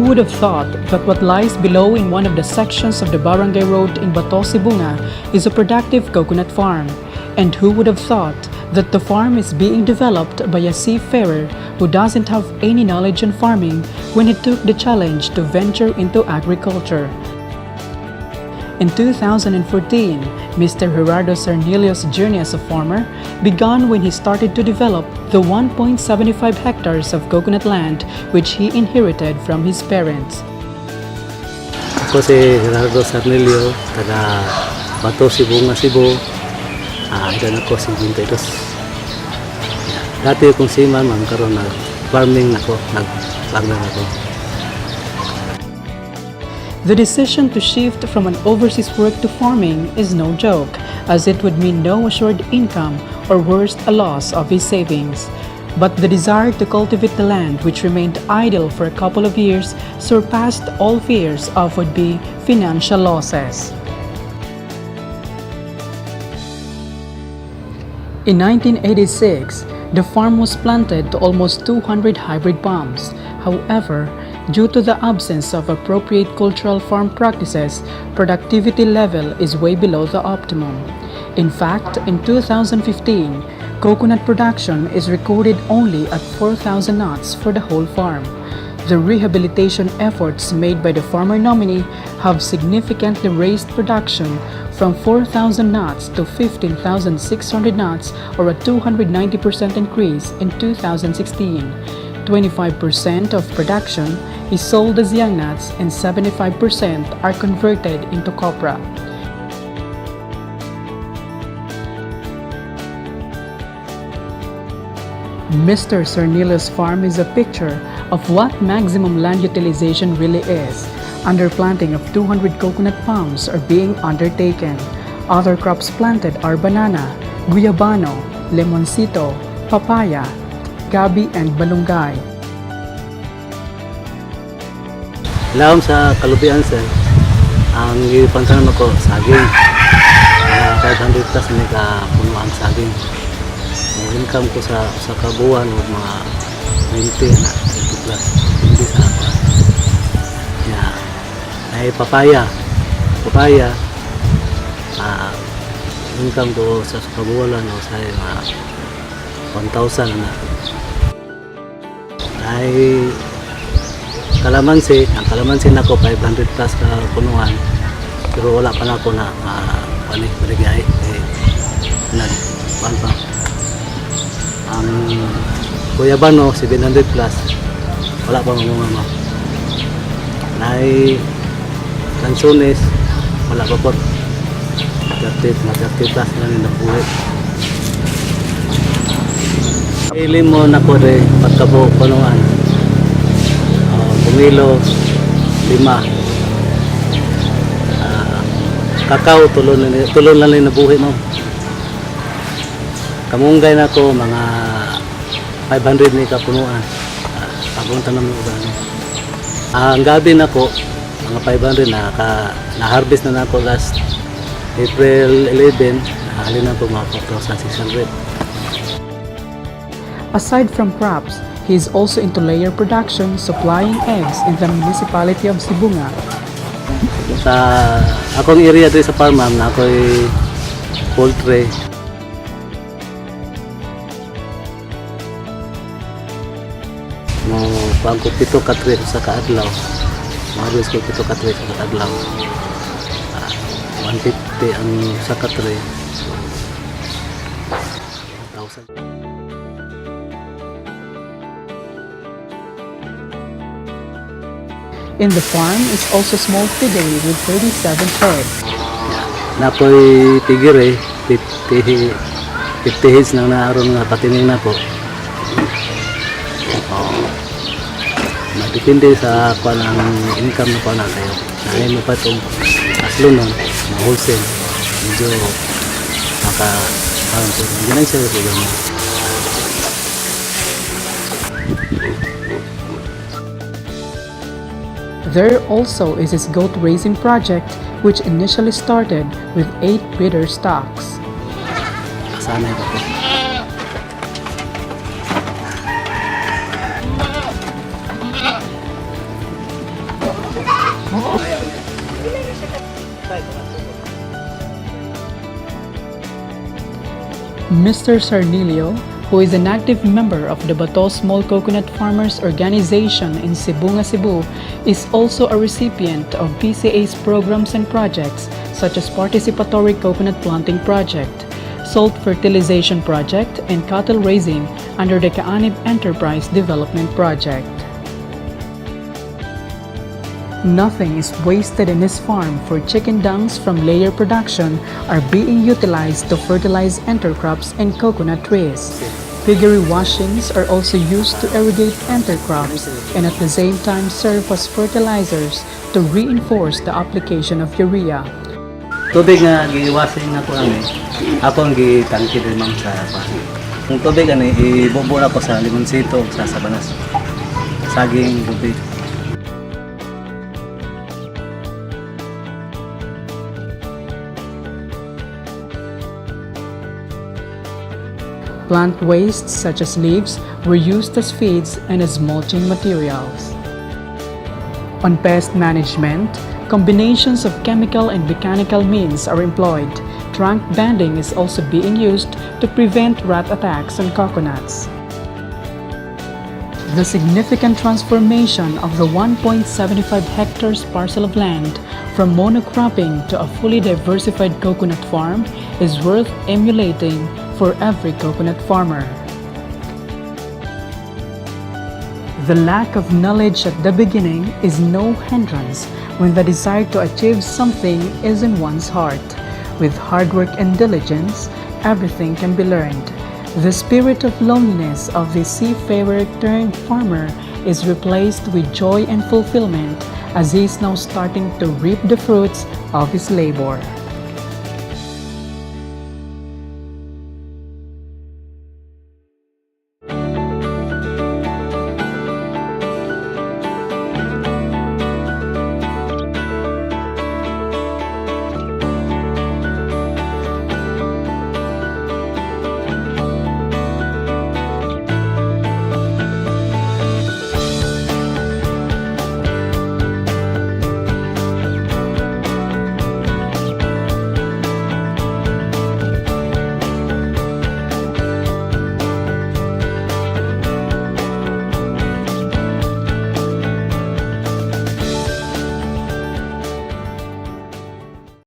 would have thought that what lies below in one of the sections of the barangay road in Bato, Sibunga is a productive coconut farm? And who would have thought that the farm is being developed by a seafarer who doesn't have any knowledge on farming when he took the challenge to venture into agriculture? In 2014, Mr. Gerardo Sarnillo's journey as a farmer began when he started to develop the 1.75 hectares of coconut land which he inherited from his parents. Ako si Gerardo Sarnillo, taga Bato, Sibunga, Cebu. Ilan ako si 22. Dati akong seaman, karon nag-farming ako. The decision to shift from an overseas work to farming is no joke, as it would mean no assured income or worst, a loss of his savings. But the desire to cultivate the land, which remained idle for a couple of years, surpassed all fears of would-be financial losses. In 1986, the farm was planted to almost 200 hybrid palms. However, due to the absence of appropriate cultural farm practices, productivity level is way below the optimum. In fact, in 2015, coconut production is recorded only at 4,000 knots for the whole farm. The rehabilitation efforts made by the farmer nominee have significantly raised production from 4,000 knots to 15,600 knots, or a 290% increase in 2016. 25% of production is sold as young nuts and 75% are converted into copra. Mr. Sarnillo's farm is a picture of what maximum land utilization really is. Underplanting of 200 coconut palms are being undertaken. Other crops planted are banana, guyabano, lemoncito, papaya, gabi, and balunggay. Ilawom sa kalubian sir, ang ipantanan ako saging. 500 plus may kapunuan saging. Ang income ko sa kabuan o mga 20 na 20 plus. Hindi sa apa. Ay papaya. Income ko sa kabuwalan o sa 1,000 na. Ay kalamansi, ang kalamansi na ko 500 plus ka punuan, pero wala pa na ako na paligay pa. Ang guyabano 700 plus, wala pa mga ay lansones, wala pa po 30 plus na rin nabuhay. Limon ako rin pagkabo punuan, pumilo 5, kakao tulon lang rin nabuhay mo. Kamunggay na ko mga 500 ni kapunuan, pagunta na mga iba. Ang gabi na ko mga 500 na harvest na ako last April 11, nahalin na ko mga 4,600. Aside from crops, he is also into layer production, supplying eggs in the municipality of Sibunga. Sa akong area dito sa farm na ako'y poultry. Mo pangko 7 ka tray sa kaadlaw. Maros ko 7 ka tray sa kaadlaw. 150 ang sa ka tray. 1,000. In the farm is also small piggery with 37 head. Napoy piggery, 50 heads na naaron nga patining na po. Madepende sa kung ang income na po na kayo. Nahin mo pa itong aslo nun, wholesale. Medyo hindi na siya problema. There also is his goat raising project, which initially started with 8 breeder stocks. Sanay ba po? Mr. Sarnillo, who is an active member of the Bato Small Coconut Farmers Organization in Cebu, Cebu, is also a recipient of PCA's programs and projects such as Participatory Coconut Planting Project, Salt Fertilization Project, and cattle raising under the Kaanib Enterprise Development Project. Nothing is wasted in his farm, for chicken dungs from layer production are being utilized to fertilize intercrops and coconut trees. Piggery washings are also used to irrigate intercrops and at the same time serve as fertilizers to reinforce the application of urea. Tubig nga giwasing na ko ako ang gitangki din ma'am sa bahay. Yung tubig ibubo na ko sa limonsito sa sabanas. Saging tubig. Plant wastes such as leaves were used as feeds and as mulching materials. On pest management, combinations of chemical and mechanical means are employed. Trunk banding is also being used to prevent rat attacks on coconuts. The significant transformation of the 1.75 hectares parcel of land from monocropping to a fully diversified coconut farm is worth emulating for every coconut farmer. The lack of knowledge at the beginning is no hindrance when the desire to achieve something is in one's heart. With hard work and diligence, everything can be learned. The spirit of loneliness of the seafarer turned farmer is replaced with joy and fulfillment as he is now starting to reap the fruits of his labor.